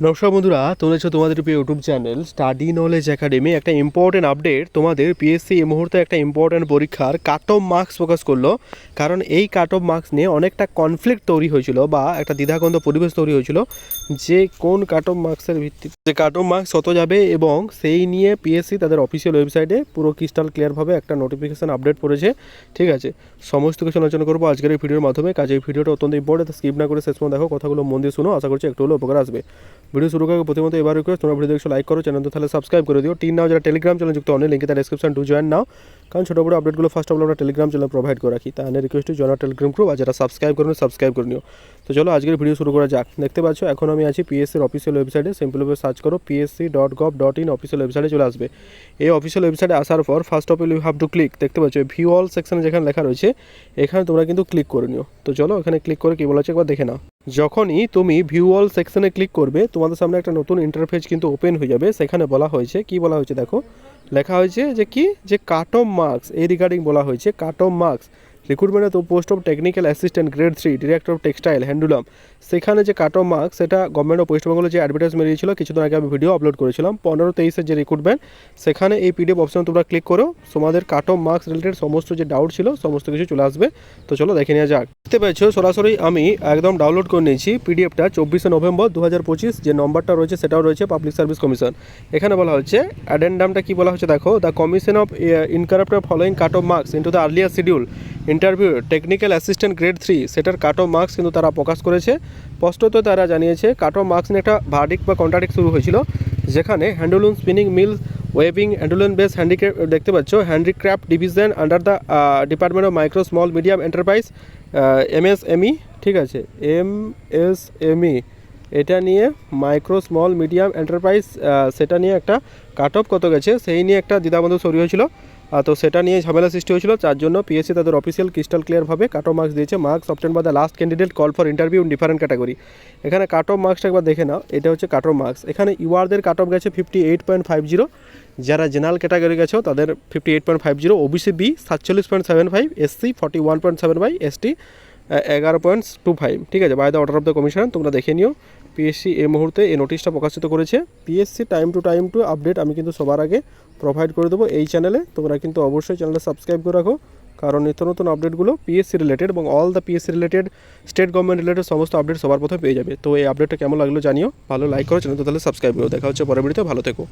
নমস্কার বন্ধুরা, তোমরা তোমাদের প্রিয় YouTube channel study knowledge academy একটা ইম্পর্টেন্ট আপডেট। তোমাদের পিএসসি এই মুহূর্তে একটা ইম্পর্টেন্ট পরীক্ষার কাট অফ মার্কস প্রকাশ করলো। কারণ এই কাট অফ মার্কস নিয়ে অনেকটা কনফ্লিক্ট তৈরি হয়েছিল বা একটা দ্বিধাদ্বন্দ্ব পরিবেশ তৈরি হয়েছিল যে কোন কাট অফ মার্কসের ভিত্তিতে যে কাট অফ মার্কস কত যাবে, এবং সেই নিয়ে পিএসসি তাদের অফিসিয়াল ওয়েবসাইটে পুরো ক্রিস্টাল ক্লিয়ারভাবে একটা নোটিফিকেশান আপডেট করেছে। ঠিক আছে, সমস্ত কিছু আলোচনা করবো আজকের এই ভিডিওর মাধ্যমে। কাজে এই ভিডিওটা অত্যন্ত ইম্পর্টেন্ট, স্কিপ না করে শেষ পর্যন্ত দেখো, কথাগুলো মন দিয়ে শুনো, আশা করছি একটু হলেও উপকার আসবে। ভিডিও শুরু করার প্রথমত এবার রিকোয়েস্ট, তোমরা ভিডিও দেখছো লাইক করো, চ্যানেল তো তাহলে সাবস্ক্রাইব করে দিও। টিন নাও যারা টেলিগ্রাম চ্যানেল যুক্ত অনেক লিঙ্কে তার ডেসক্রিপশন টু জয়েন নাও, কারণ ছোটো বড়ো আপডেটগুলো ফার্স্ট অফ অল আমরা টেলিগ্রাম চ্যানেল প্রোভাইড করে রাখি। তাহলে রিকোয়েস্ট জয়েন টেলিগ্রাম গ্রুপ, আর যারা সাবস্ক্রাইব করে নিও। তো চলো আজকের ভিডিও শুরু করা যাক। দেখতে পাচ্ছ এখন আমি আছি পিএসসির অফিসিয়াল ওয়েবসাইটে। সিম্পলভাবে সার্চ করো psc.gov.in অফিসিয়াল ওয়েবসাইটে চলে আসবে। এই অফিসিয়াল ওয়েবসাইটে আসার পর first of all you have to click, দেখতে পাচ্ছ ভিউ অল সেকশনে যেখানে লেখা রয়েছে এখানে তোমরা কিন্তু ক্লিক করে নিও। তো চলো এখানে ক্লিক করে কী বলা হচ্ছে একবার দেখে নাও। যখনই তুমি ভিউ অল সেকশনে ক্লিক করবে তোমাদের সামনে একটা নতুন ইন্টারফেস কিন্তু ওপেন হয়ে যাবে। সেখানে বলা হয়েছে, কি বলা হয়েছে দেখো, লেখা হয়েছে যে কাট অফ মার্কস, এই রিগার্ডিং বলা হয়েছে কাট off marks recruitment of post of technical assistant grade 3 director of textile handloom. সেখানে যে কাট অফ মার্কস, সেটা গভর্নমেন্ট অফ ওয়েস্ট বেঙ্গলের যে অ্যাডভার্টাইজমেন্ট বেরিয়েছিল কিছুদিন আগে, আমি ভিডিও আপলোড করেছিলাম 15-23-এর যে রিক্রুটমেন্ট, সেখানে এই পিডিএফ অপশন তোমরা ক্লিক করো, তোমাদের কাট অফ মার্কস রিলেটেড সমস্ত যে ডাউট ছিল সমস্ত কিছু চলে আসবে। তো চলো দেখে নেওয়া যাক। দেখতে পাচ্ছ সরাসরি আমি একদম ডাউনলোড করে নিয়েছি পিডিএফটা। 24শে নভেম্বর 2025 যে নম্বরটা রয়েছে সেটাও রয়েছে পাবলিক সার্ভিস কমিশন। এখানে বলা হচ্ছে অ্যাডেন্ডামটা কি বলা হচ্ছে দেখো, the commission of incorrupted following cut off marks into the earlier schedule interview technical assistant grade 3, সেটার কাট অফ মার্কস কিন্তু তারা প্রকাশ করেছে। স্পষ্টত তারা জানিয়েছে কাট অফ মার্কস নিয়ে একটা ভার্ডিক্ট বা কন্ট্রাডিক্ট শুরু হয়েছিল, যেখানে handloom spinning mill weaving handloom base handicraft, দেখতে পাচ্ছ handicraft division under the department of micro small medium enterprise MSME. ঠিক আছে, এমএসএমই, এটা নিয়ে মাইক্রো স্মল মিডিয়াম এন্টারপ্রাইজ, সেটা নিয়ে একটা কাট অফ কত গেছে সেই নিয়ে একটা দ্বিধাদ্বন্দ্ব তৈরি হয়েছিল। তো সেটা নিয়ে ঝামেলা সৃষ্টি হয়েছিল, যার জন্য পিএসসি তাদের অফিসিয়াল ক্রিস্টাল ক্লিয়ারভাবে কাট অফ মার্কস দিয়েছে। Marks obtained by the last candidate call for interview in different category. এখানে কাট অফ মার্কসটা একবার দেখে নাও, এটা হচ্ছে কাট অফ মার্কস। এখানে ইউআরদের কাট অফ গেছে 58.50, যারা জেনারেল ক্যাটাগরি গেছে তাদের 58.50, ওবিসি বি 47.75, এসসি 41.75, এসটি 11.25। ঠিক আছে, by the order of the commission. তোমরা দেখে নিও, পিএসসি এই মুহূর্তে এই নোটিশটা প্রকাশিত করেছে। পিএসসি টাইম টু আপডেট আমি কিন্তু সবার আগে প্রোভাইড করে দেবো এই চ্যানেলে। তোমরা কিন্তু অবশ্যই চ্যানেলটা সাবস্ক্রাইব করে রাখো, কারণ নিত্য নতুন আপডেটগুলো পিএসসি রিলেটেড এবং all the PSC related state government related সমস্ত আপডেট সবার প্রথমে পেয়ে যাবে। তো এই আপডেটটা কেমন লাগলো জানিও, ভালো লাইক করো, চ্যানেল তো তাহলে সাবস্ক্রাইব করো। দেখা হচ্ছে পরের ভিডিওতে, ভালো থেকো।